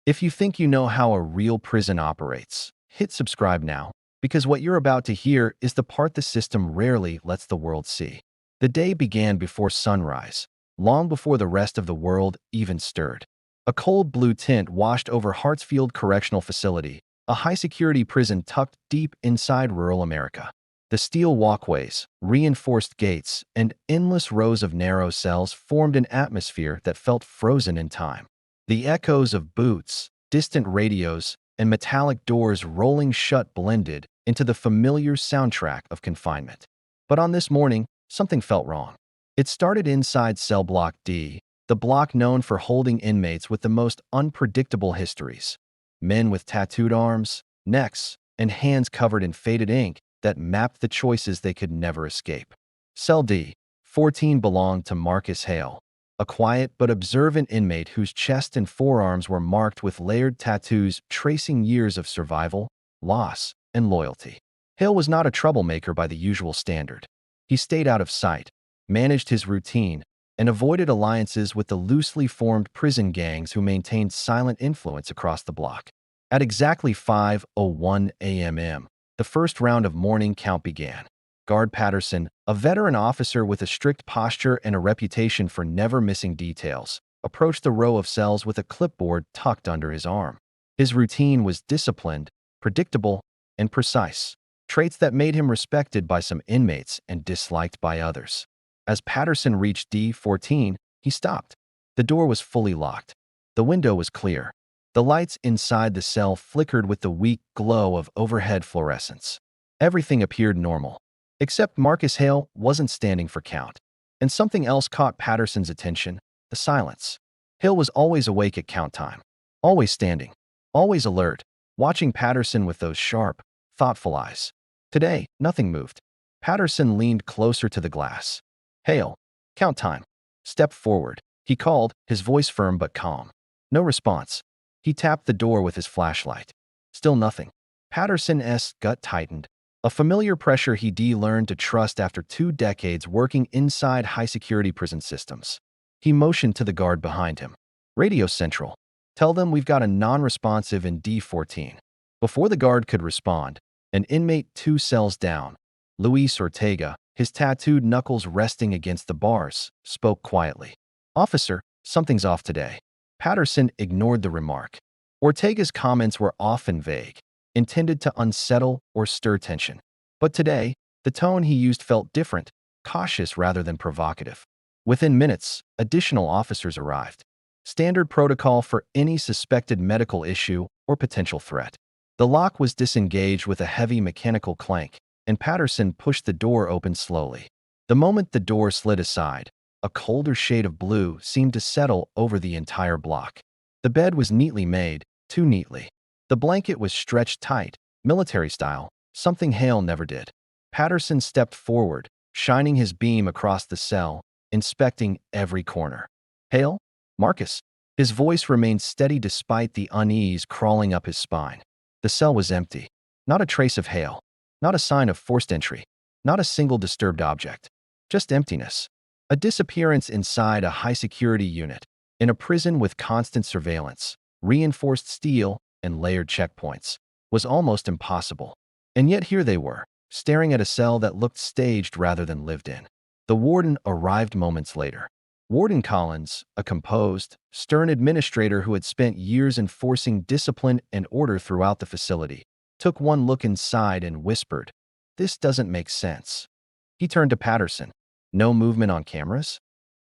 If you think you know how a real prison operates, hit subscribe now, because what you're about to hear is the part the system rarely lets the world see. The day began before sunrise, long before the rest of the world even stirred. A cold blue tint washed over Hartsfield Correctional Facility, a high-security prison tucked deep inside rural America. The steel walkways, reinforced gates, and endless rows of narrow cells formed an atmosphere that felt frozen in time. The echoes of boots, distant radios, and metallic doors rolling shut blended into the familiar soundtrack of confinement. But on this morning, something felt wrong. It started inside Cell Block D, the block known for holding inmates with the most unpredictable histories. Men with tattooed arms, necks, and hands covered in faded ink that mapped the choices they could never escape. Cell D, 14 belonged to Marcus Hale, a quiet but observant inmate whose chest and forearms were marked with layered tattoos tracing years of survival, loss, and loyalty. Hale was not a troublemaker by the usual standard. He stayed out of sight, managed his routine, and avoided alliances with the loosely formed prison gangs who maintained silent influence across the block. At exactly 5:01 a.m., the first round of morning count began. Guard Patterson, a veteran officer with a strict posture and a reputation for never missing details, approached the row of cells with a clipboard tucked under his arm. His routine was disciplined, predictable, and precise, traits that made him respected by some inmates and disliked by others. As Patterson reached D14, he stopped. The door was fully locked. The window was clear. The lights inside the cell flickered with the weak glow of overhead fluorescence. Everything appeared normal, except Marcus Hale wasn't standing for count. And something else caught Patterson's attention: the silence. Hale was always awake at count time, always standing, always alert, watching Patterson with those sharp, thoughtful eyes. Today, nothing moved. Patterson leaned closer to the glass. "Hale, count time. Step forward," he called, his voice firm but calm. No response. He tapped the door with his flashlight. Still nothing. Patterson's gut tightened, a familiar pressure he'd learned to trust after 2 decades working inside high-security prison systems. He motioned to the guard behind him. "Radio Central. Tell them we've got a non-responsive in D14. Before the guard could respond, an inmate 2 cells down, Luis Ortega, his tattooed knuckles resting against the bars, spoke quietly. "Officer, something's off today." Patterson ignored the remark. Ortega's comments were often vague, intended to unsettle or stir tension. But today, the tone he used felt different, cautious rather than provocative. Within minutes, additional officers arrived. Standard protocol for any suspected medical issue or potential threat. The lock was disengaged with a heavy mechanical clank, and Patterson pushed the door open slowly. The moment the door slid aside, a colder shade of blue seemed to settle over the entire block. The bed was neatly made, too neatly. The blanket was stretched tight, military style, something Hale never did. Patterson stepped forward, shining his beam across the cell, inspecting every corner. "Hale? Marcus?" His voice remained steady despite the unease crawling up his spine. The cell was empty. Not a trace of Hale. Not a sign of forced entry. Not a single disturbed object. Just emptiness. A disappearance inside a high-security unit, in a prison with constant surveillance, reinforced steel, and layered checkpoints, was almost impossible. And yet here they were, staring at a cell that looked staged rather than lived in. The warden arrived moments later. Warden Collins, a composed, stern administrator who had spent years enforcing discipline and order throughout the facility, took one look inside and whispered, "This doesn't make sense." He turned to Patterson. "No movement on cameras?"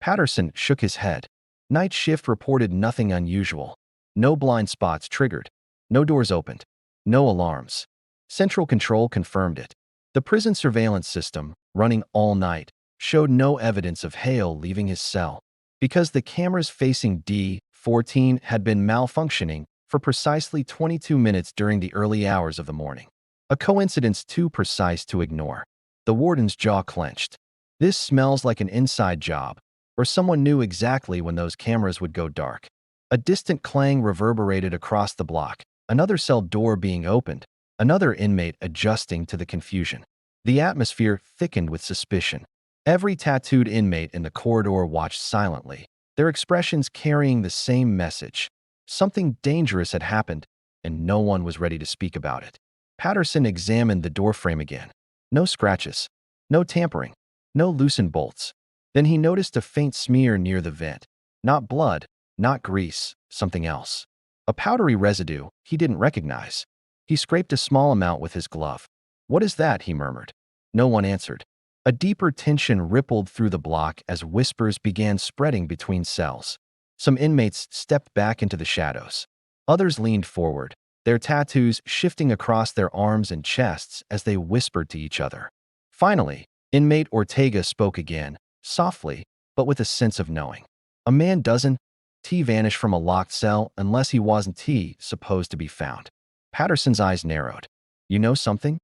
Patterson shook his head. Night shift reported nothing unusual. No blind spots triggered. No doors opened. No alarms. Central Control confirmed it. The prison surveillance system, running all night, showed no evidence of Hale leaving his cell. Because the cameras facing D14 had been malfunctioning for precisely 22 minutes during the early hours of the morning. A coincidence too precise to ignore. The warden's jaw clenched. This smells like an inside job, or someone knew exactly when those cameras would go dark. A distant clang reverberated across the block, another cell door being opened, another inmate adjusting to the confusion. The atmosphere thickened with suspicion. Every tattooed inmate in the corridor watched silently, their expressions carrying the same message. Something dangerous had happened, and no one was ready to speak about it. Patterson examined the doorframe again. No scratches, no tampering, no loosened bolts. Then he noticed a faint smear near the vent. Not blood, not grease, something else. A powdery residue he didn't recognize. He scraped a small amount with his glove. "What is that?" he murmured. No one answered. A deeper tension rippled through the block as whispers began spreading between cells. Some inmates stepped back into the shadows. Others leaned forward, their tattoos shifting across their arms and chests as they whispered to each other. Finally, inmate Ortega spoke again, softly, but with a sense of knowing. "A man doesn't vanish from a locked cell unless he wasn't supposed to be found." Patterson's eyes narrowed. "You know something?"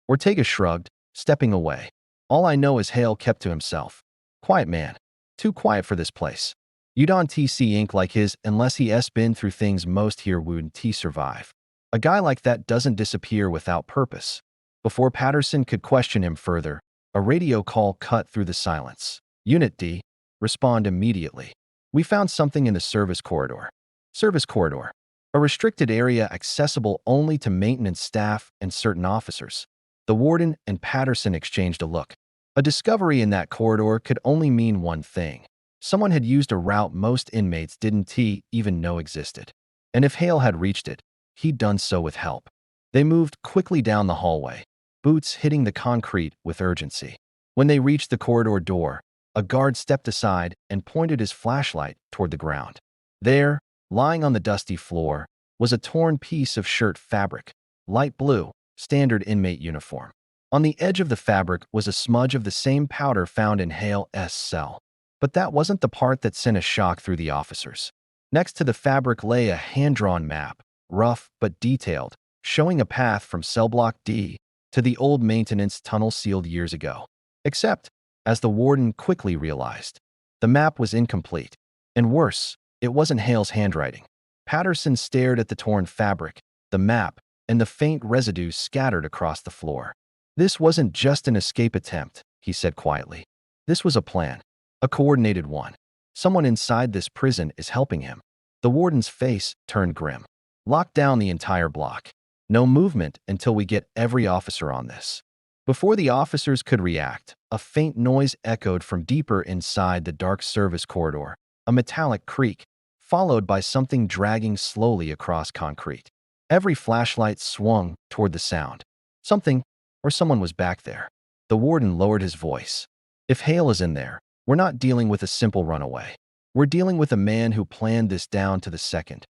Ortega shrugged, stepping away. "All I know is Hale kept to himself. Quiet man. Too quiet for this place. You don't see ink like his unless he has been through things most here wouldn't survive. A guy like that doesn't disappear without purpose." Before Patterson could question him further, a radio call cut through the silence. "Unit D, respond immediately. We found something in the service corridor." Service corridor. A restricted area accessible only to maintenance staff and certain officers. The warden and Patterson exchanged a look. A discovery in that corridor could only mean one thing. Someone had used a route most inmates didn't even know existed. And if Hale had reached it, he'd done so with help. They moved quickly down the hallway, boots hitting the concrete with urgency. When they reached the corridor door, a guard stepped aside and pointed his flashlight toward the ground. There, lying on the dusty floor, was a torn piece of shirt fabric, light blue, standard inmate uniform. On the edge of the fabric was a smudge of the same powder found in Hale's cell. But that wasn't the part that sent a shock through the officers. Next to the fabric lay a hand-drawn map, rough but detailed, showing a path from cell block D to the old maintenance tunnel sealed years ago. Except, as the warden quickly realized, the map was incomplete. And worse, it wasn't Hale's handwriting. Patterson stared at the torn fabric, the map, and the faint residue scattered across the floor. "This wasn't just an escape attempt," he said quietly. "This was a plan. A coordinated one. Someone inside this prison is helping him." The warden's face turned grim. "Lock down the entire block. No movement until we get every officer on this." Before the officers could react, a faint noise echoed from deeper inside the dark service corridor, a metallic creak, followed by something dragging slowly across concrete. Every flashlight swung toward the sound. Something, or someone was back there. The warden lowered his voice. "If Hale is in there, we're not dealing with a simple runaway. We're dealing with a man who planned this down to the second."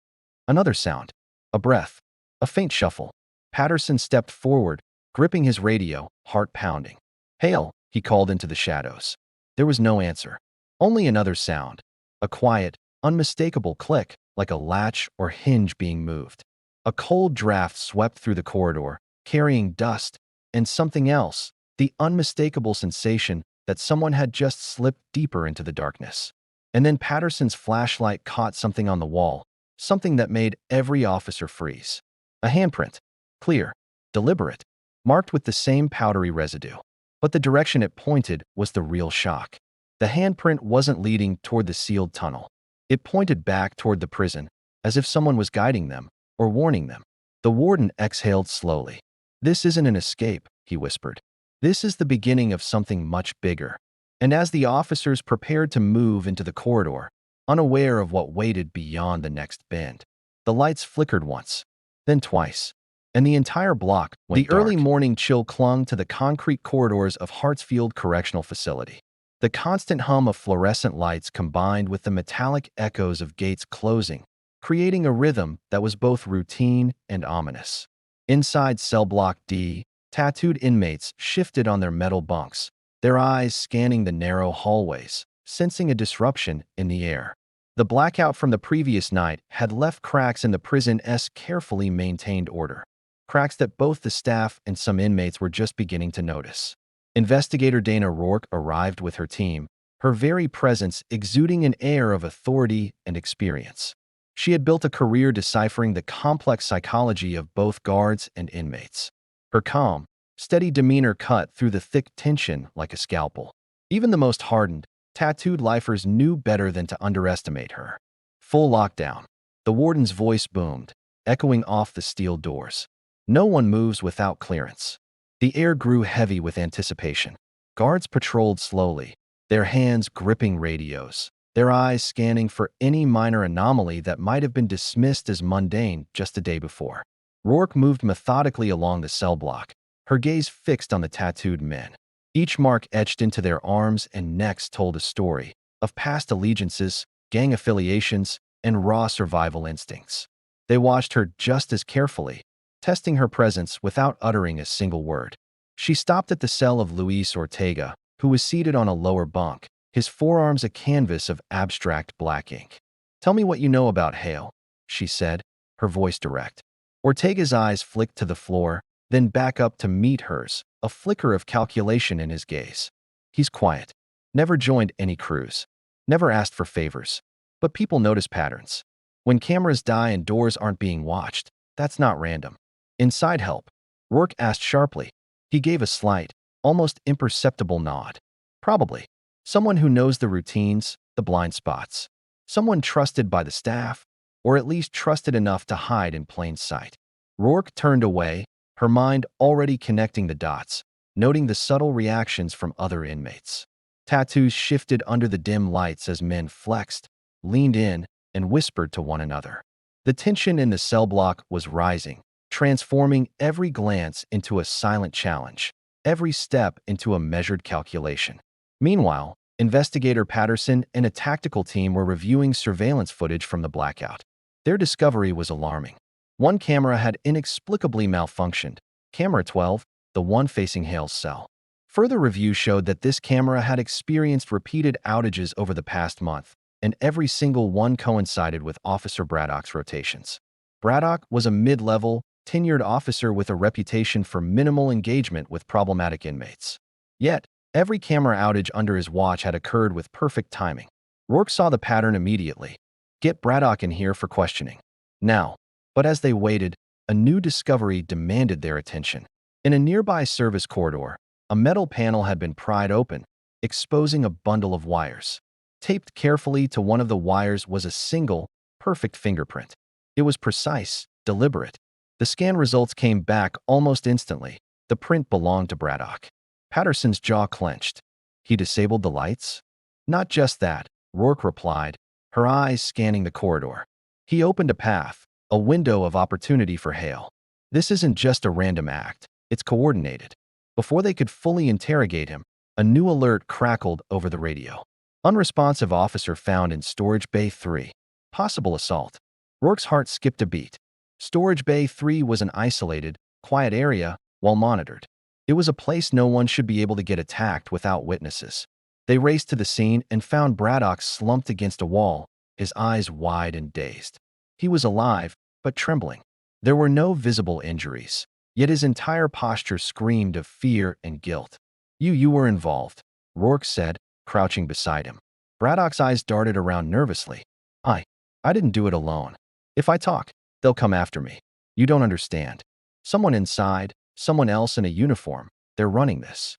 Another sound. A breath. A faint shuffle. Patterson stepped forward, gripping his radio, heart pounding. "Hale," he called into the shadows. There was no answer. Only another sound. A quiet, unmistakable click, like a latch or hinge being moved. A cold draft swept through the corridor, carrying dust and something else, the unmistakable sensation that someone had just slipped deeper into the darkness. And then Patterson's flashlight caught something on the wall, something that made every officer freeze. A handprint. Clear. Deliberate. Marked with the same powdery residue. But the direction it pointed was the real shock. The handprint wasn't leading toward the sealed tunnel. It pointed back toward the prison, as if someone was guiding them or warning them. The warden exhaled slowly. "This isn't an escape," he whispered. "This is the beginning of something much bigger." And as the officers prepared to move into the corridor, unaware of what waited beyond the next bend, the lights flickered once, then twice, and the entire block went dark. The early morning chill clung to the concrete corridors of Hartsfield Correctional Facility. The constant hum of fluorescent lights combined with the metallic echoes of gates closing, creating a rhythm that was both routine and ominous. Inside cell block D, tattooed inmates shifted on their metal bunks, their eyes scanning the narrow hallways, sensing a disruption in the air. The blackout from the previous night had left cracks in the prison's carefully maintained order, cracks that both the staff and some inmates were just beginning to notice. Investigator Dana Rourke arrived with her team, her very presence exuding an air of authority and experience. She had built a career deciphering the complex psychology of both guards and inmates. Her calm, steady demeanor cut through the thick tension like a scalpel. Even the most hardened, tattooed lifers knew better than to underestimate her. Full lockdown. The warden's voice boomed, echoing off the steel doors. No one moves without clearance. The air grew heavy with anticipation. Guards patrolled slowly, their hands gripping radios, their eyes scanning for any minor anomaly that might have been dismissed as mundane just a day before. Rourke moved methodically along the cell block, her gaze fixed on the tattooed men. Each mark etched into their arms and necks told a story of past allegiances, gang affiliations, and raw survival instincts. They watched her just as carefully, testing her presence without uttering a single word. She stopped at the cell of Luis Ortega, who was seated on a lower bunk, his forearms a canvas of abstract black ink. "Tell me what you know about Hale," she said, her voice direct. Ortega's eyes flicked to the floor, then back up to meet hers, a flicker of calculation in his gaze. He's quiet, never joined any crews, never asked for favors. But people notice patterns. When cameras die and doors aren't being watched, that's not random. "Inside help?" Rourke asked sharply. He gave a slight, almost imperceptible nod. "Probably. Someone who knows the routines, the blind spots. Someone trusted by the staff, or at least trusted enough to hide in plain sight." Rourke turned away, her mind already connecting the dots, noting the subtle reactions from other inmates. Tattoos shifted under the dim lights as men flexed, leaned in, and whispered to one another. The tension in the cell block was rising, transforming every glance into a silent challenge, every step into a measured calculation. Meanwhile, Investigator Patterson and a tactical team were reviewing surveillance footage from the blackout. Their discovery was alarming. One camera had inexplicably malfunctioned, camera 12, the one facing Hale's cell. Further review showed that this camera had experienced repeated outages over the past month, and every single one coincided with Officer Braddock's rotations. Braddock was a mid-level, tenured officer with a reputation for minimal engagement with problematic inmates. Yet, every camera outage under his watch had occurred with perfect timing. Rourke saw the pattern immediately. "Get Braddock in here for questioning. Now." But as they waited, a new discovery demanded their attention. In a nearby service corridor, a metal panel had been pried open, exposing a bundle of wires. Taped carefully to one of the wires was a single, perfect fingerprint. It was precise, deliberate. The scan results came back almost instantly. The print belonged to Braddock. Patterson's jaw clenched. "He disabled the lights?" "Not just that," Rourke replied, her eyes scanning the corridor. "He opened a path, a window of opportunity for Hale. This isn't just a random act, it's coordinated." Before they could fully interrogate him, a new alert crackled over the radio. "Unresponsive officer found in Storage Bay 3. Possible assault." Rourke's heart skipped a beat. Storage Bay 3 was an isolated, quiet area, well monitored. It was a place no one should be able to get attacked without witnesses. They raced to the scene and found Braddock slumped against a wall, his eyes wide and dazed. He was alive, but trembling. There were no visible injuries, yet his entire posture screamed of fear and guilt. You were involved," Rourke said, crouching beside him. Braddock's eyes darted around nervously. I didn't do it alone. If I talk, they'll come after me. You don't understand. Someone inside, someone else in a uniform, they're running this."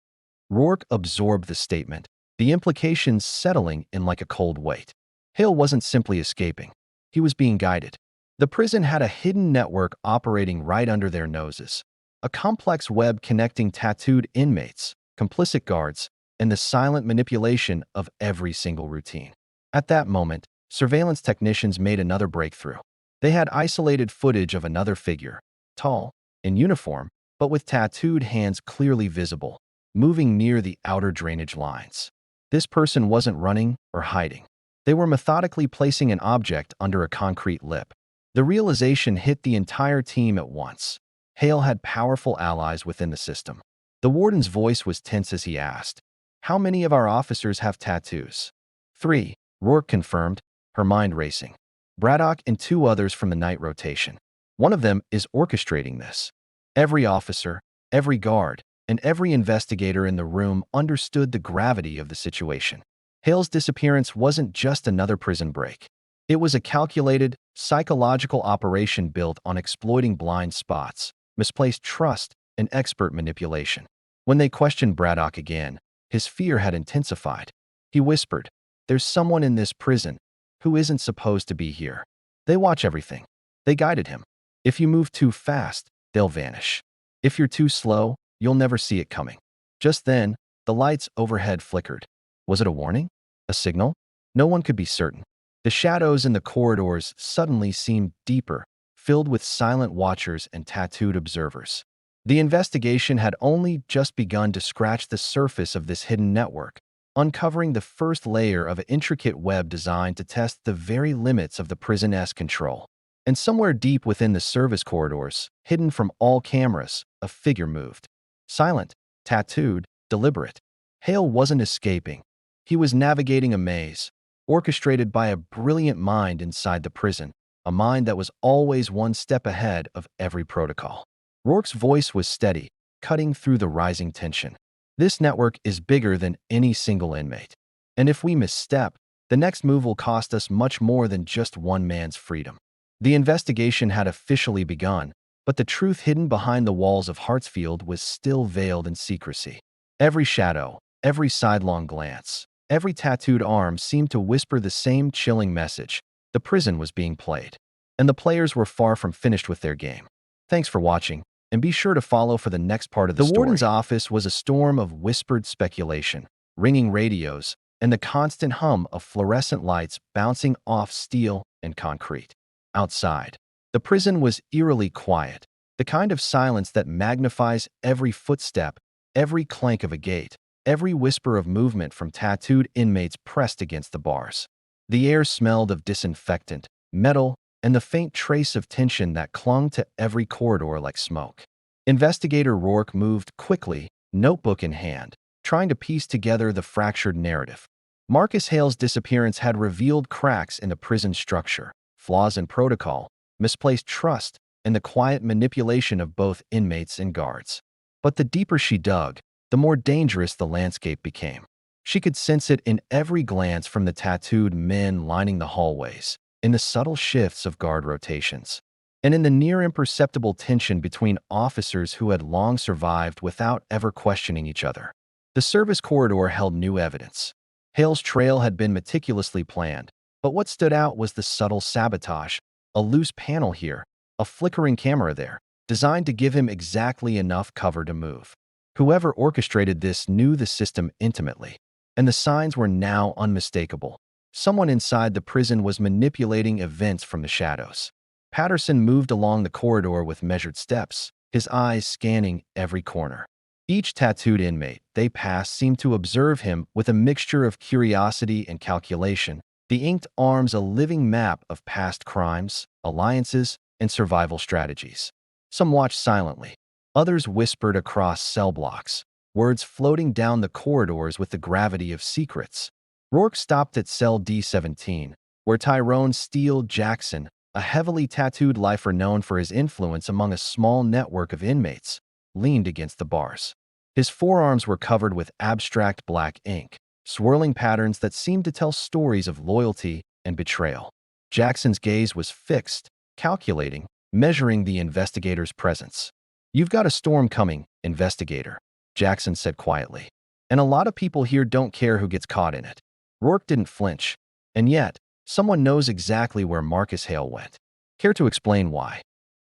Rourke absorbed the statement, the implications settling in like a cold weight. Hale wasn't simply escaping. He was being guided. The prison had a hidden network operating right under their noses, a complex web connecting tattooed inmates, complicit guards, and the silent manipulation of every single routine. At that moment, surveillance technicians made another breakthrough. They had isolated footage of another figure, tall, in uniform, but with tattooed hands clearly visible, moving near the outer drainage lines. This person wasn't running or hiding. They were methodically placing an object under a concrete lip. The realization hit the entire team at once. Hale had powerful allies within the system. The warden's voice was tense as he asked, "How many of our officers have tattoos?" 3, Rourke confirmed, her mind racing. "Braddock and 2 others from the night rotation. One of them is orchestrating this." Every officer, every guard, and every investigator in the room understood the gravity of the situation. Hale's disappearance wasn't just another prison break. It was a calculated, psychological operation built on exploiting blind spots, misplaced trust, and expert manipulation. When they questioned Braddock again, his fear had intensified. He whispered, "There's someone in this prison who isn't supposed to be here." They watch everything. They guided him. If you move too fast, they'll vanish. If you're too slow, you'll never see it coming. Just then, the lights overhead flickered. Was it a warning? A signal? No one could be certain. The shadows in the corridors suddenly seemed deeper, filled with silent watchers and tattooed observers. The investigation had only just begun to scratch the surface of this hidden network, uncovering the first layer of an intricate web designed to test the very limits of the prison's control. And somewhere deep within the service corridors, hidden from all cameras, a figure moved. Silent, tattooed, deliberate. Hale wasn't escaping. He was navigating a maze, orchestrated by a brilliant mind inside the prison, a mind that was always one step ahead of every protocol. Rourke's voice was steady, cutting through the rising tension. This network is bigger than any single inmate. And if we misstep, the next move will cost us much more than just one man's freedom. The investigation had officially begun, but the truth hidden behind the walls of Hartsfield was still veiled in secrecy. Every shadow, every sidelong glance, every tattooed arm seemed to whisper the same chilling message. The prison was being played, and the players were far from finished with their game. Thanks for watching, and be sure to follow for the next part of the story. The warden's office was a storm of whispered speculation, ringing radios, and the constant hum of fluorescent lights bouncing off steel and concrete. Outside, the prison was eerily quiet, the kind of silence that magnifies every footstep, every clank of a gate, every whisper of movement from tattooed inmates pressed against the bars. The air smelled of disinfectant, metal, and the faint trace of tension that clung to every corridor like smoke. Investigator Rourke moved quickly, notebook in hand, trying to piece together the fractured narrative. Marcus Hale's disappearance had revealed cracks in the prison structure, flaws in protocol, misplaced trust, and the quiet manipulation of both inmates and guards. But the deeper she dug, the more dangerous the landscape became. She could sense it in every glance from the tattooed men lining the hallways, in the subtle shifts of guard rotations, and in the near imperceptible tension between officers who had long survived without ever questioning each other. The service corridor held new evidence. Hale's trail had been meticulously planned, but what stood out was the subtle sabotage, a loose panel here, a flickering camera there, designed to give him exactly enough cover to move. Whoever orchestrated this knew the system intimately, and the signs were now unmistakable. Someone inside the prison was manipulating events from the shadows. Patterson moved along the corridor with measured steps, his eyes scanning every corner. Each tattooed inmate they passed seemed to observe him with a mixture of curiosity and calculation, the inked arms a living map of past crimes, alliances, and survival strategies. Some watched silently. Others whispered across cell blocks, words floating down the corridors with the gravity of secrets. Rourke stopped at cell D17, where Tyrone Steele Jackson, a heavily tattooed lifer known for his influence among a small network of inmates, leaned against the bars. His forearms were covered with abstract black ink, swirling patterns that seemed to tell stories of loyalty and betrayal. Jackson's gaze was fixed, calculating, measuring the investigator's presence. "You've got a storm coming, investigator," Jackson said quietly. "And a lot of people here don't care who gets caught in it." Rourke didn't flinch. "And yet, someone knows exactly where Marcus Hale went. Care to explain why?"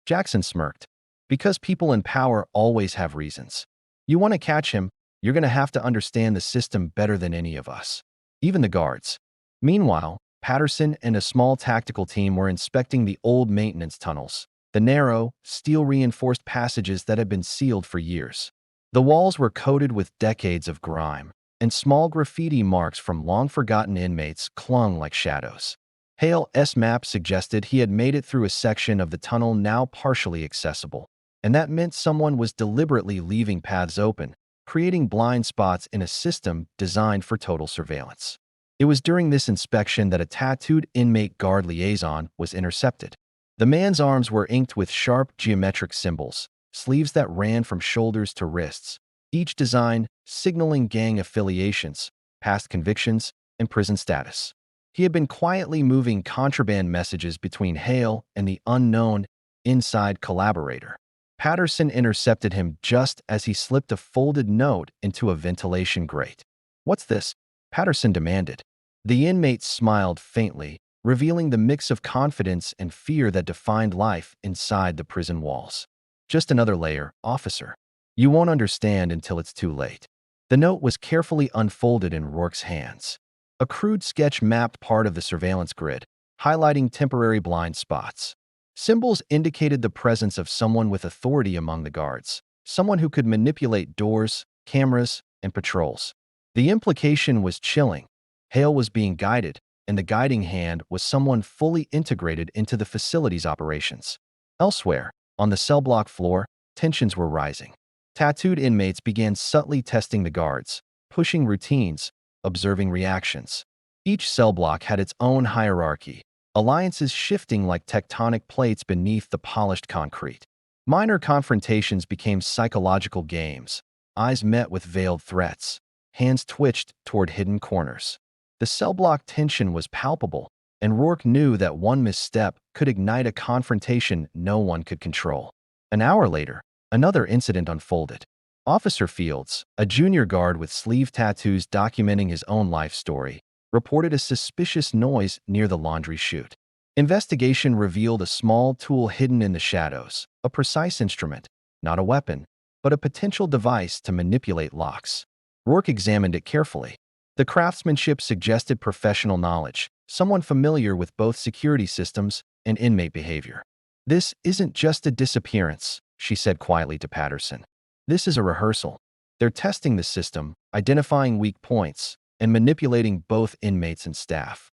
Jackson smirked. "Because people in power always have reasons. You want to catch him, you're going to have to understand the system better than any of us. Even the guards." Meanwhile, Patterson and a small tactical team were inspecting the old maintenance tunnels, the narrow, steel-reinforced passages that had been sealed for years. The walls were coated with decades of grime, and small graffiti marks from long-forgotten inmates clung like shadows. Hale's map suggested he had made it through a section of the tunnel now partially accessible, and that meant someone was deliberately leaving paths open, creating blind spots in a system designed for total surveillance. It was during this inspection that a tattooed inmate guard liaison was intercepted. The man's arms were inked with sharp geometric symbols, sleeves that ran from shoulders to wrists, each design signaling gang affiliations, past convictions, and prison status. He had been quietly moving contraband messages between Hale and the unknown inside collaborator. Patterson intercepted him just as he slipped a folded note into a ventilation grate. "What's this?" Patterson demanded. The inmate smiled faintly, revealing the mix of confidence and fear that defined life inside the prison walls. Just another layer, officer. You won't understand until it's too late. The note was carefully unfolded in Rourke's hands. A crude sketch mapped part of the surveillance grid, highlighting temporary blind spots. Symbols indicated the presence of someone with authority among the guards, someone who could manipulate doors, cameras, and patrols. The implication was chilling. Hale was being guided, and the guiding hand was someone fully integrated into the facility's operations. Elsewhere, on the cell block floor, tensions were rising. Tattooed inmates began subtly testing the guards, pushing routines, observing reactions. Each cell block had its own hierarchy, alliances shifting like tectonic plates beneath the polished concrete. Minor confrontations became psychological games. Eyes met with veiled threats. Hands twitched toward hidden corners. The cell block tension was palpable, and Rourke knew that one misstep could ignite a confrontation no one could control. An hour later, another incident unfolded. Officer Fields, a junior guard with sleeve tattoos documenting his own life story, reported a suspicious noise near the laundry chute. Investigation revealed a small tool hidden in the shadows, a precise instrument, not a weapon, but a potential device to manipulate locks. Rourke examined it carefully. The craftsmanship suggested professional knowledge, someone familiar with both security systems and inmate behavior. "This isn't just a disappearance," she said quietly to Patterson. "This is a rehearsal. They're testing the system, identifying weak points, and manipulating both inmates and staff."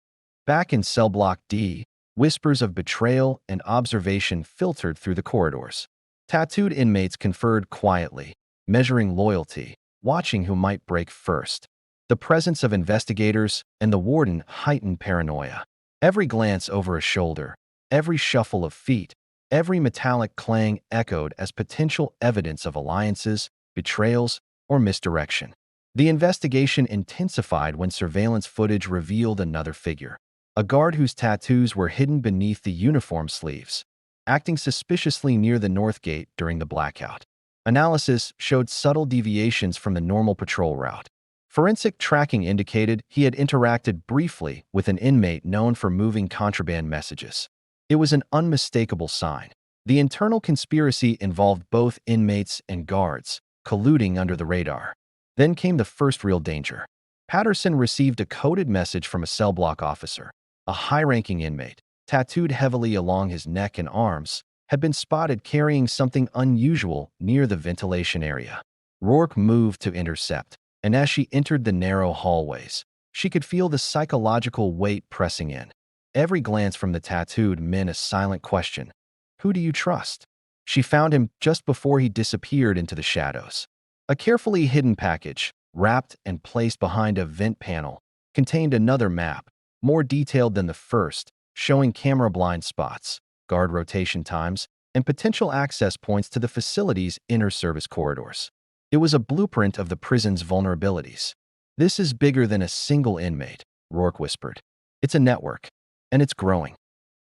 Back in cell block D, whispers of betrayal and observation filtered through the corridors. Tattooed inmates conferred quietly, measuring loyalty, watching who might break first. The presence of investigators and the warden heightened paranoia. Every glance over a shoulder, every shuffle of feet, every metallic clang echoed as potential evidence of alliances, betrayals, or misdirection. The investigation intensified when surveillance footage revealed another figure, a guard whose tattoos were hidden beneath the uniform sleeves, acting suspiciously near the north gate during the blackout. Analysis showed subtle deviations from the normal patrol route. Forensic tracking indicated he had interacted briefly with an inmate known for moving contraband messages. It was an unmistakable sign. The internal conspiracy involved both inmates and guards, colluding under the radar. Then came the first real danger. Patterson received a coded message from a cell block officer. A high-ranking inmate, tattooed heavily along his neck and arms, had been spotted carrying something unusual near the ventilation area. Rourke moved to intercept, and as she entered the narrow hallways, she could feel the psychological weight pressing in. Every glance from the tattooed meant a silent question. "Who do you trust?" She found him just before he disappeared into the shadows. A carefully hidden package, wrapped and placed behind a vent panel, contained another map, more detailed than the first, showing camera blind spots, guard rotation times, and potential access points to the facility's inner service corridors. It was a blueprint of the prison's vulnerabilities. "This is bigger than a single inmate," Rourke whispered. "It's a network, and it's growing."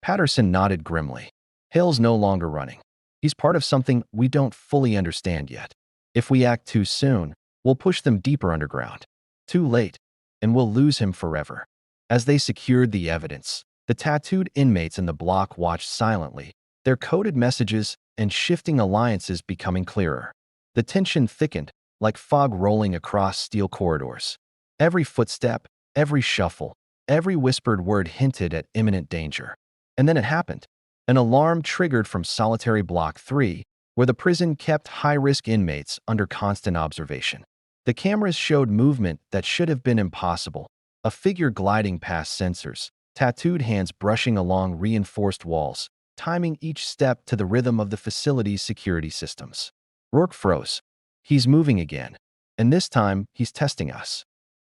Patterson nodded grimly. "Hale's no longer running. He's part of something we don't fully understand yet. If we act too soon, we'll push them deeper underground. Too late, and we'll lose him forever." As they secured the evidence, the tattooed inmates in the block watched silently, their coded messages and shifting alliances becoming clearer. The tension thickened, like fog rolling across steel corridors. Every footstep, every shuffle, every whispered word hinted at imminent danger. And then it happened. An alarm triggered from solitary block 3, where the prison kept high-risk inmates under constant observation. The cameras showed movement that should have been impossible, a figure gliding past sensors, tattooed hands brushing along reinforced walls, timing each step to the rhythm of the facility's security systems. Rourke froze. "He's moving again, and this time he's testing us."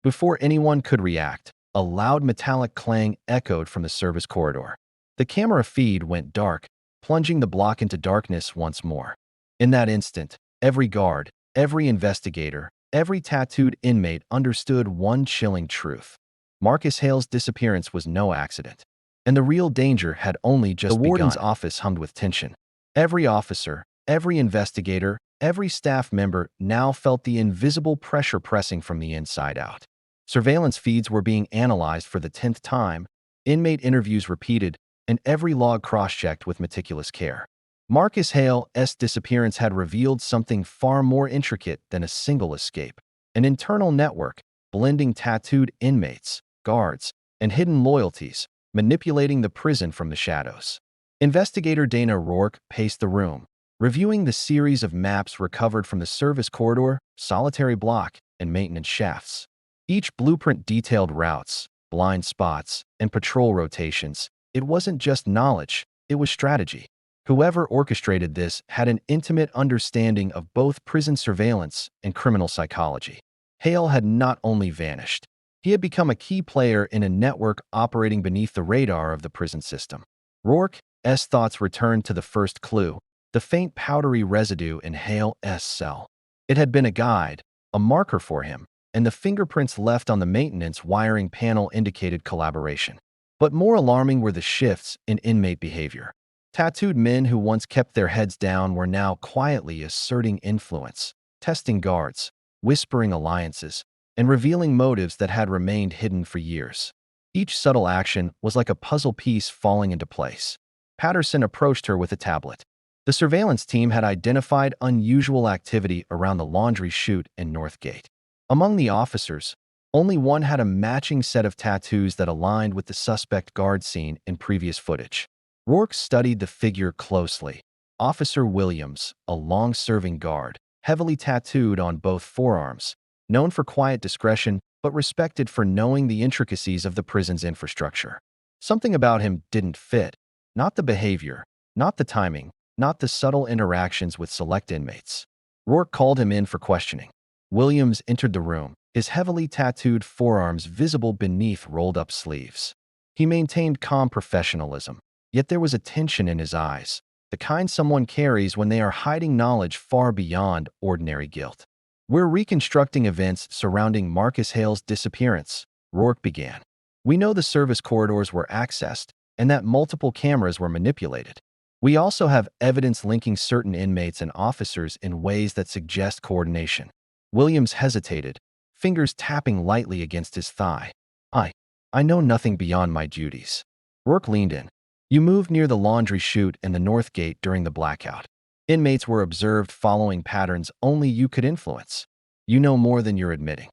Before anyone could react, a loud metallic clang echoed from the service corridor. The camera feed went dark, plunging the block into darkness once more. In that instant, every guard, every investigator, every tattooed inmate understood one chilling truth. Marcus Hale's disappearance was no accident, and the real danger had only just begun. The warden's office hummed with tension. Every officer, every investigator, every staff member now felt the invisible pressure pressing from the inside out. Surveillance feeds were being analyzed for the 10th time, inmate interviews repeated, and every log cross-checked with meticulous care. Marcus Hale's disappearance had revealed something far more intricate than a single escape. An internal network, blending tattooed inmates, guards, and hidden loyalties, manipulating the prison from the shadows. Investigator Dana Rourke paced the room, reviewing the series of maps recovered from the service corridor, solitary block, and maintenance shafts. Each blueprint detailed routes, blind spots, and patrol rotations. It wasn't just knowledge, it was strategy. Whoever orchestrated this had an intimate understanding of both prison surveillance and criminal psychology. Hale had not only vanished, he had become a key player in a network operating beneath the radar of the prison system. Rourke's thoughts returned to the first clue, the faint powdery residue in Hale's cell. It had been a guide, a marker for him, and the fingerprints left on the maintenance wiring panel indicated collaboration. But more alarming were the shifts in inmate behavior. Tattooed men who once kept their heads down were now quietly asserting influence, testing guards, whispering alliances, and revealing motives that had remained hidden for years. Each subtle action was like a puzzle piece falling into place. Patterson approached her with a tablet. The surveillance team had identified unusual activity around the laundry chute in Northgate. Among the officers, only one had a matching set of tattoos that aligned with the suspect guard seen in previous footage. Rourke studied the figure closely. Officer Williams, a long-serving guard, heavily tattooed on both forearms, known for quiet discretion but respected for knowing the intricacies of the prison's infrastructure. Something about him didn't fit. Not the behavior, not the timing, not the subtle interactions with select inmates. Rourke called him in for questioning. Williams entered the room, his heavily tattooed forearms visible beneath rolled-up sleeves. He maintained calm professionalism, yet there was a tension in his eyes, the kind someone carries when they are hiding knowledge far beyond ordinary guilt. "We're reconstructing events surrounding Marcus Hale's disappearance," Rourke began. "We know the service corridors were accessed and that multiple cameras were manipulated. We also have evidence linking certain inmates and officers in ways that suggest coordination." Williams hesitated, fingers tapping lightly against his thigh. I know nothing beyond my duties." Rourke leaned in. "You moved near the laundry chute and the north gate during the blackout. Inmates were observed following patterns only you could influence. You know more than you're admitting."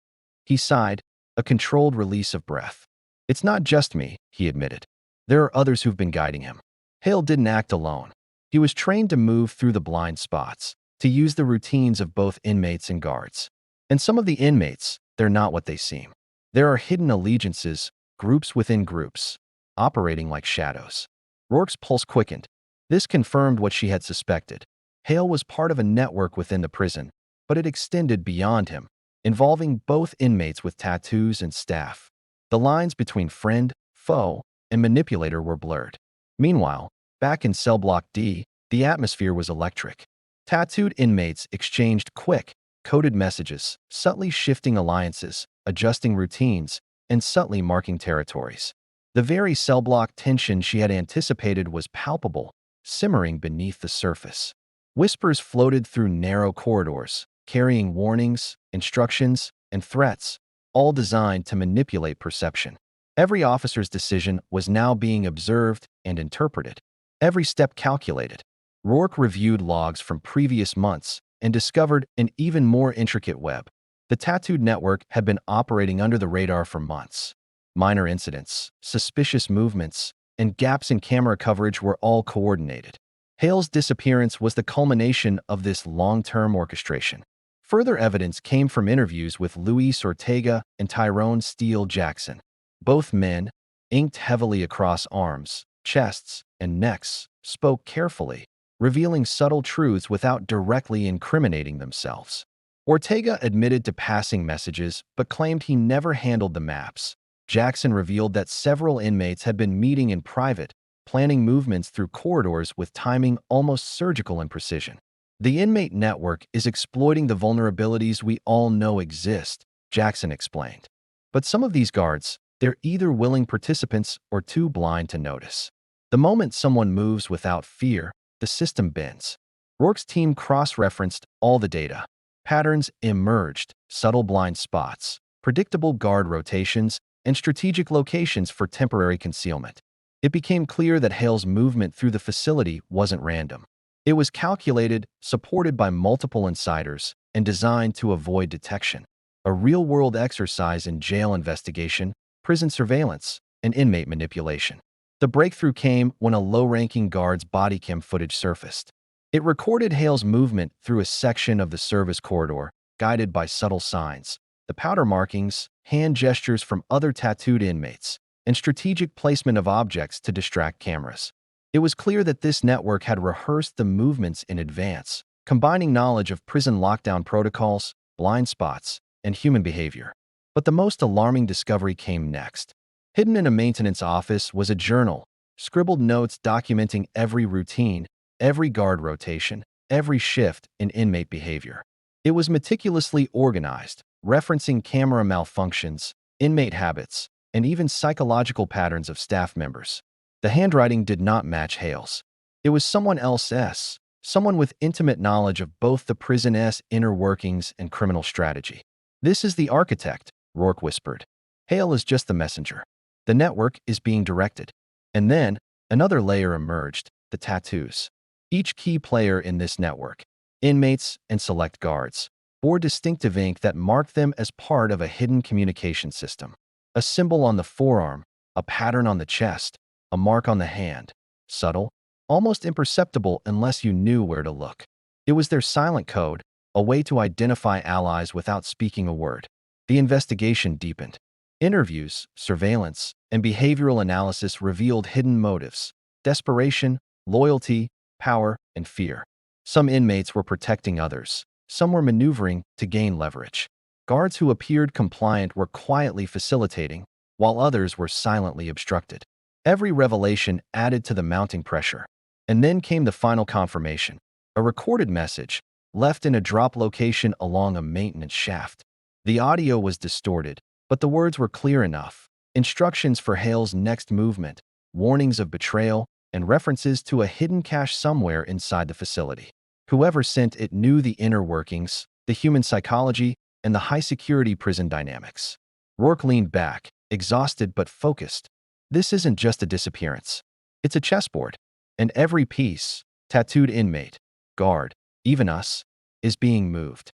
He sighed, a controlled release of breath. "It's not just me," he admitted. "There are others who've been guiding him." Hale didn't act alone. He was trained to move through the blind spots, to use the routines of both inmates and guards. And some of the inmates, they're not what they seem. There are hidden allegiances, groups within groups, operating like shadows. Rourke's pulse quickened. This confirmed what she had suspected. Hale was part of a network within the prison, but it extended beyond him, involving both inmates with tattoos and staff. The lines between friend, foe, and manipulator were blurred. Meanwhile, back in cell block D, the atmosphere was electric. Tattooed inmates exchanged quick, coded messages, subtly shifting alliances, adjusting routines, and subtly marking territories. The very cell block tension she had anticipated was palpable, simmering beneath the surface. Whispers floated through narrow corridors, carrying warnings, instructions, and threats, all designed to manipulate perception. Every officer's decision was now being observed and interpreted, every step calculated. Rourke reviewed logs from previous months and discovered an even more intricate web. The tattooed network had been operating under the radar for months. Minor incidents, suspicious movements, and gaps in camera coverage were all coordinated. Hale's disappearance was the culmination of this long-term orchestration. Further evidence came from interviews with Luis Ortega and Tyrone Steele Jackson. Both men, inked heavily across arms, chests, and necks, spoke carefully, revealing subtle truths without directly incriminating themselves. Ortega admitted to passing messages but claimed he never handled the maps. Jackson revealed that several inmates had been meeting in private, planning movements through corridors with timing almost surgical in precision. "The inmate network is exploiting the vulnerabilities we all know exist," Jackson explained. "But some of these guards, they're either willing participants or too blind to notice. The moment someone moves without fear, the system bends." Rourke's team cross-referenced all the data. Patterns emerged, subtle blind spots, predictable guard rotations, and strategic locations for temporary concealment. It became clear that Hale's movement through the facility wasn't random. It was calculated, supported by multiple insiders, and designed to avoid detection. A real-world exercise in jail investigation, prison surveillance, and inmate manipulation. The breakthrough came when a low-ranking guard's body cam footage surfaced. It recorded Hale's movement through a section of the service corridor, guided by subtle signs, the powder markings, hand gestures from other tattooed inmates, and strategic placement of objects to distract cameras. It was clear that this network had rehearsed the movements in advance, combining knowledge of prison lockdown protocols, blind spots, and human behavior. But the most alarming discovery came next. Hidden in a maintenance office was a journal, scribbled notes documenting every routine, every guard rotation, every shift in inmate behavior. It was meticulously organized, referencing camera malfunctions, inmate habits, and even psychological patterns of staff members. The handwriting did not match Hale's. It was someone else's, someone with intimate knowledge of both the prison's inner workings and criminal strategy. "This is the architect," Rourke whispered. "Hale is just the messenger. The network is being directed." And then, another layer emerged, the tattoos. Each key player in this network, inmates and select guards, bore distinctive ink that marked them as part of a hidden communication system. A symbol on the forearm, a pattern on the chest, a mark on the hand. Subtle, almost imperceptible unless you knew where to look. It was their silent code, a way to identify allies without speaking a word. The investigation deepened. Interviews, surveillance, and behavioral analysis revealed hidden motives: desperation, loyalty, power, and fear. Some inmates were protecting others. Some were maneuvering to gain leverage. Guards who appeared compliant were quietly facilitating, while others were silently obstructed. Every revelation added to the mounting pressure. And then came the final confirmation: a recorded message, left in a drop location along a maintenance shaft. The audio was distorted, but the words were clear enough. Instructions for Hale's next movement, warnings of betrayal, and references to a hidden cache somewhere inside the facility. Whoever sent it knew the inner workings, the human psychology, and the high-security prison dynamics. Rourke leaned back, exhausted but focused. This isn't just a disappearance. It's a chessboard. And every piece, tattooed inmate, guard, even us, is being moved.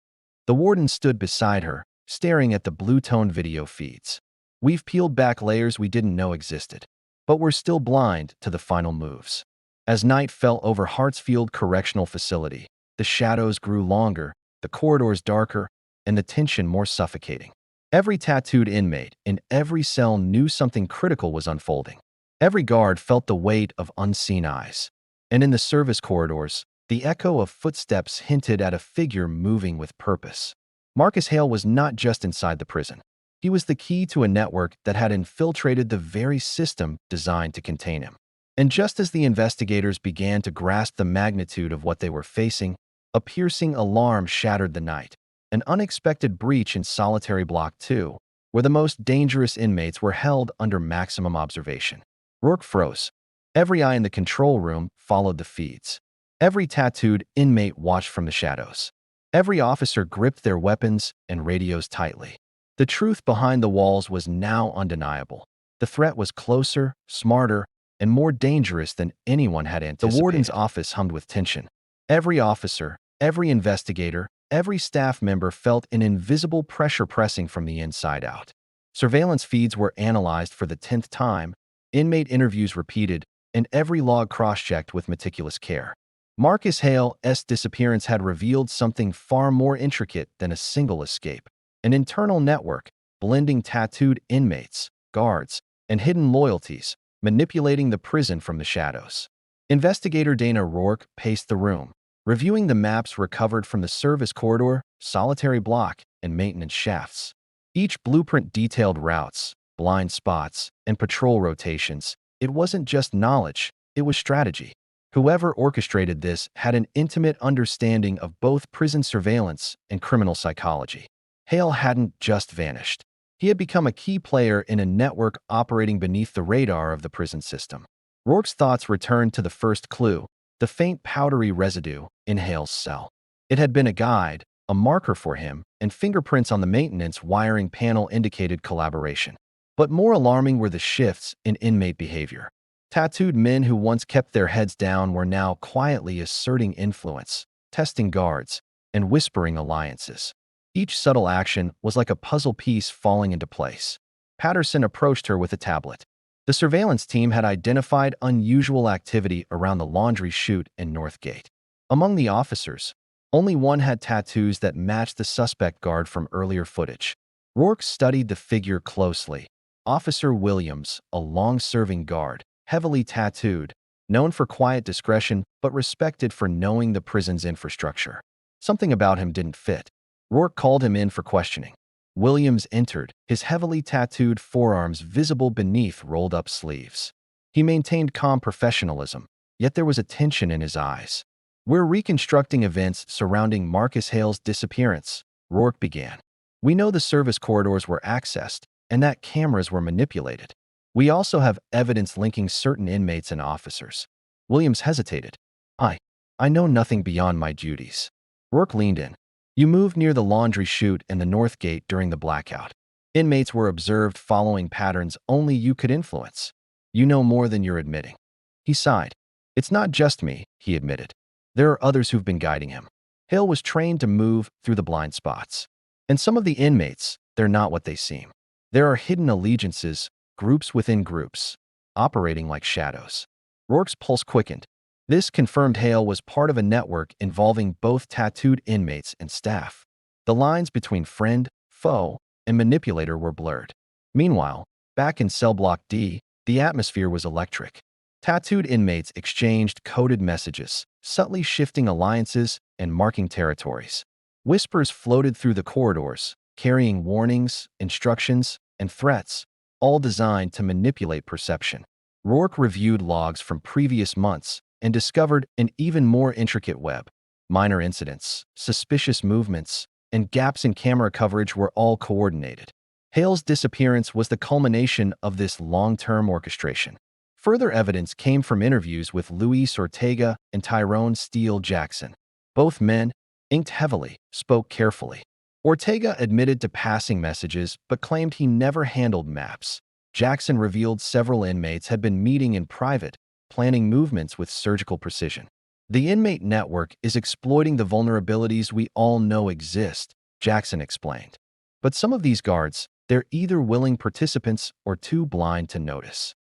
The warden stood beside her, staring at the blue-toned video feeds. "We've peeled back layers we didn't know existed, but we're still blind to the final moves." As night fell over Hartsfield Correctional Facility, the shadows grew longer, the corridors darker, and the tension more suffocating. Every tattooed inmate in every cell knew something critical was unfolding. Every guard felt the weight of unseen eyes. And in the service corridors, the echo of footsteps hinted at a figure moving with purpose. Marcus Hale was not just inside the prison. He was the key to a network that had infiltrated the very system designed to contain him. And just as the investigators began to grasp the magnitude of what they were facing, a piercing alarm shattered the night. An unexpected breach in Solitary Block 2, where the most dangerous inmates were held under maximum observation. Rourke froze. Every eye in the control room followed the feeds. Every tattooed inmate watched from the shadows. Every officer gripped their weapons and radios tightly. The truth behind the walls was now undeniable. The threat was closer, smarter, and more dangerous than anyone had anticipated. The warden's office hummed with tension. Every officer, every investigator, every staff member felt an invisible pressure pressing from the inside out. Surveillance feeds were analyzed for the 10th time, inmate interviews repeated, and every log cross-checked with meticulous care. Marcus Hale's disappearance had revealed something far more intricate than a single escape. An internal network, blending tattooed inmates, guards, and hidden loyalties, manipulating the prison from the shadows. Investigator Dana Rourke paced the room, reviewing the maps recovered from the service corridor, solitary block, and maintenance shafts. Each blueprint detailed routes, blind spots, and patrol rotations. It wasn't just knowledge, it was strategy. Whoever orchestrated this had an intimate understanding of both prison surveillance and criminal psychology. Hale hadn't just vanished. He had become a key player in a network operating beneath the radar of the prison system. Rourke's thoughts returned to the first clue, the faint powdery residue in Hale's cell. It had been a guide, a marker for him, and fingerprints on the maintenance wiring panel indicated collaboration. But more alarming were the shifts in inmate behavior. Tattooed men who once kept their heads down were now quietly asserting influence, testing guards, and whispering alliances. Each subtle action was like a puzzle piece falling into place. Patterson approached her with a tablet. The surveillance team had identified unusual activity around the laundry chute in Northgate. Among the officers, only one had tattoos that matched the suspect guard from earlier footage. Rourke studied the figure closely. Officer Williams, a long-serving guard, heavily tattooed, known for quiet discretion but respected for knowing the prison's infrastructure. Something about him didn't fit. Rourke called him in for questioning. Williams entered, his heavily tattooed forearms visible beneath rolled-up sleeves. He maintained calm professionalism, yet there was a tension in his eyes. "We're reconstructing events surrounding Marcus Hale's disappearance," Rourke began. "We know the service corridors were accessed and that cameras were manipulated. We also have evidence linking certain inmates and officers." Williams hesitated. I know nothing beyond my duties." Rourke leaned in. "You moved near the laundry chute and the North Gate during the blackout. Inmates were observed following patterns only you could influence. You know more than you're admitting." He sighed. "It's not just me," he admitted. "There are others who've been guiding him." Hale was trained to move through the blind spots. And some of the inmates, they're not what they seem. There are hidden allegiances, groups within groups, operating like shadows. Rourke's pulse quickened. This confirmed Hale was part of a network involving both tattooed inmates and staff. The lines between friend, foe, and manipulator were blurred. Meanwhile, back in cell block D, the atmosphere was electric. Tattooed inmates exchanged coded messages, subtly shifting alliances and marking territories. Whispers floated through the corridors, carrying warnings, instructions, and threats, all designed to manipulate perception. Rourke reviewed logs from previous months and discovered an even more intricate web. Minor incidents, suspicious movements, and gaps in camera coverage were all coordinated. Hale's disappearance was the culmination of this long-term orchestration. Further evidence came from interviews with Luis Ortega and Tyrone Steele Jackson. Both men, inked heavily, spoke carefully. Ortega admitted to passing messages but claimed he never handled maps. Jackson revealed several inmates had been meeting in private, planning movements with surgical precision. "The inmate network is exploiting the vulnerabilities we all know exist," Jackson explained. "But some of these guards, they're either willing participants or too blind to notice."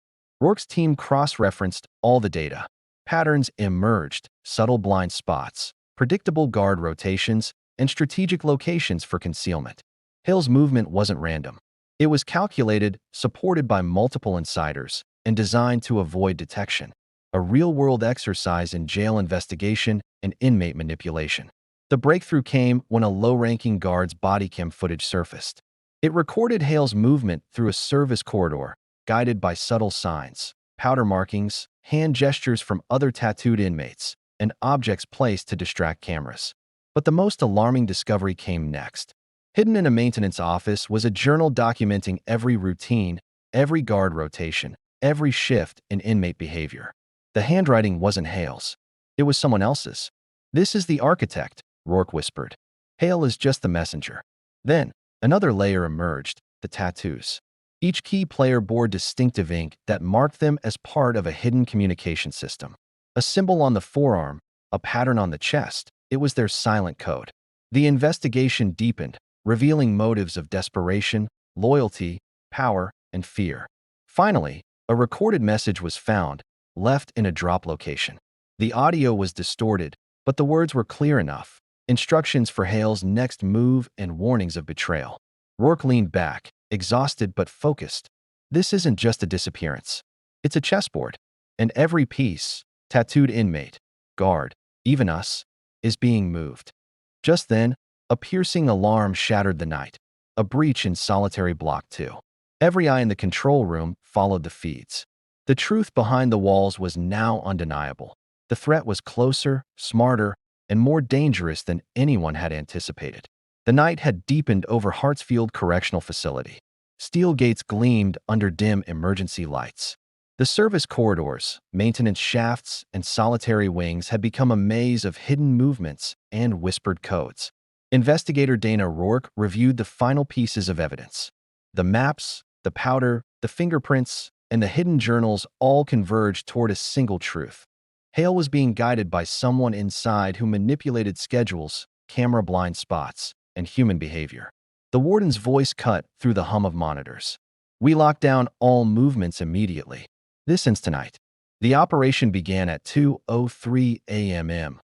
Rourke's team cross-referenced all the data. Patterns emerged, subtle blind spots, predictable guard rotations, and strategic locations for concealment. Hale's movement wasn't random. It was calculated, supported by multiple insiders, and designed to avoid detection. A real-world exercise in jail investigation and inmate manipulation. The breakthrough came when a low-ranking guard's body cam footage surfaced. It recorded Hale's movement through a service corridor, guided by subtle signs, powder markings, hand gestures from other tattooed inmates, and objects placed to distract cameras. But the most alarming discovery came next. Hidden in a maintenance office was a journal documenting every routine, every guard rotation, every shift in inmate behavior. The handwriting wasn't Hale's. It was someone else's. "This is the architect," Rourke whispered. "Hale is just the messenger." Then, another layer emerged, the tattoos. Each key player bore distinctive ink that marked them as part of a hidden communication system. A symbol on the forearm, a pattern on the chest, it was their silent code. The investigation deepened, revealing motives of desperation, loyalty, power, and fear. Finally, a recorded message was found, left in a drop location. The audio was distorted, but the words were clear enough. Instructions for Hale's next move and warnings of betrayal. Rourke leaned back, exhausted but focused. This isn't just a disappearance. It's a chessboard. And every piece, tattooed inmate, guard, even us, is being moved. Just then, a piercing alarm shattered the night. A breach in solitary block 2. Every eye in the control room followed the feeds. The truth behind the walls was now undeniable. The threat was closer, smarter, and more dangerous than anyone had anticipated. The night had deepened over Hartsfield Correctional Facility. Steel gates gleamed under dim emergency lights. The service corridors, maintenance shafts, and solitary wings had become a maze of hidden movements and whispered codes. Investigator Dana Rourke reviewed the final pieces of evidence. The maps, the the powder, the fingerprints, and the hidden journals all converged toward a single truth. Hale was being guided by someone inside who manipulated schedules, camera blind spots, and human behavior. The warden's voice cut through the hum of monitors. We locked down all movements immediately. This instant. The operation began at 2:03 a.m.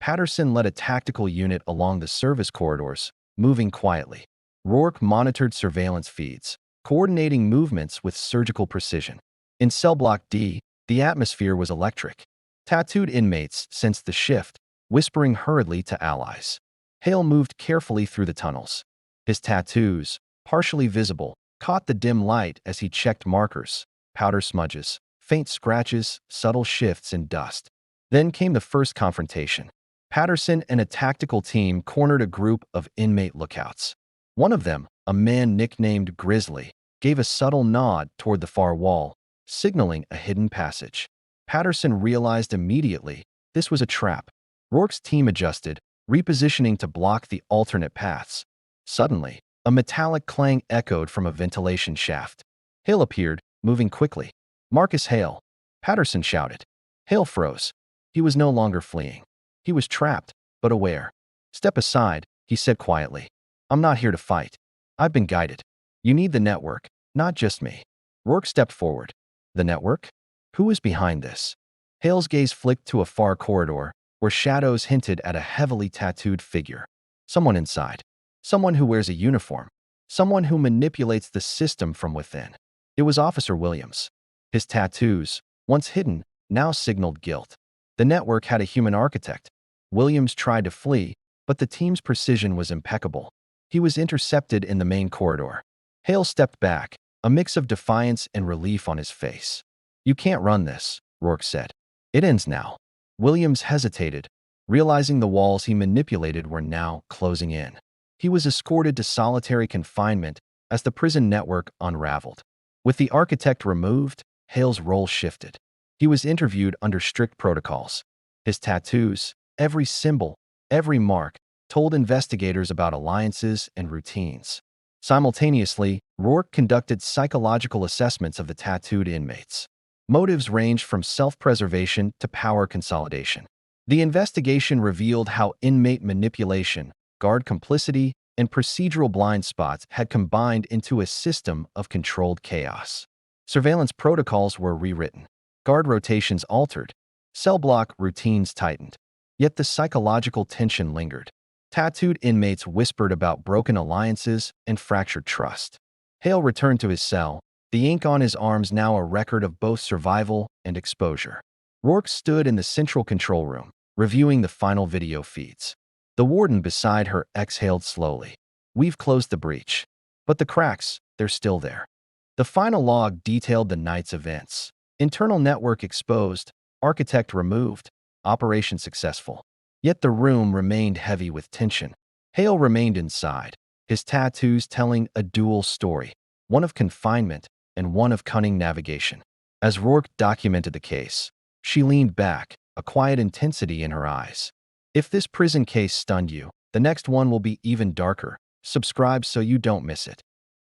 Patterson led a tactical unit along the service corridors, moving quietly. Rourke monitored surveillance feeds, coordinating movements with surgical precision. In cell block D, the atmosphere was electric. Tattooed inmates sensed the shift, whispering hurriedly to allies. Hale moved carefully through the tunnels. His tattoos, partially visible, caught the dim light as he checked markers, powder smudges, faint scratches, subtle shifts in dust. Then came the first confrontation. Patterson and a tactical team cornered a group of inmate lookouts. One of them, a man nicknamed Grizzly, gave a subtle nod toward the far wall, signaling a hidden passage. Patterson realized immediately this was a trap. Rourke's team adjusted, repositioning to block the alternate paths. Suddenly, a metallic clang echoed from a ventilation shaft. Hale appeared, moving quickly. "Marcus Hale!" Patterson shouted. Hale froze. He was no longer fleeing. He was trapped, but aware. "Step aside," he said quietly. "I'm not here to fight. I've been guided. You need the network, not just me." Rourke stepped forward. The network? Who was behind this? Hale's gaze flicked to a far corridor, where shadows hinted at a heavily tattooed figure. Someone inside. Someone who wears a uniform. Someone who manipulates the system from within. It was Officer Williams. His tattoos, once hidden, now signaled guilt. The network had a human architect. Williams tried to flee, but the team's precision was impeccable. He was intercepted in the main corridor. Hale stepped back, a mix of defiance and relief on his face. "You can't run this," Rourke said. "It ends now." Williams hesitated, realizing the walls he manipulated were now closing in. He was escorted to solitary confinement as the prison network unraveled. With the architect removed, Hale's role shifted. He was interviewed under strict protocols. His tattoos, every symbol, every mark, told investigators about alliances and routines. Simultaneously, Rourke conducted psychological assessments of the tattooed inmates. Motives ranged from self-preservation to power consolidation. The investigation revealed how inmate manipulation, guard complicity, and procedural blind spots had combined into a system of controlled chaos. Surveillance protocols were rewritten, guard rotations altered, cell block routines tightened. Yet the psychological tension lingered. Tattooed inmates whispered about broken alliances and fractured trust. Hale returned to his cell, the ink on his arms now a record of both survival and exposure. Rourke stood in the central control room, reviewing the final video feeds. The warden beside her exhaled slowly. "We've closed the breach. But the cracks, they're still there." The final log detailed the night's events. Internal network exposed, architect removed, operation successful. Yet the room remained heavy with tension. Hale remained inside, his tattoos telling a dual story, one of confinement and one of cunning navigation. As Rourke documented the case, she leaned back, a quiet intensity in her eyes. If this prison case stunned you, the next one will be even darker. Subscribe so you don't miss it.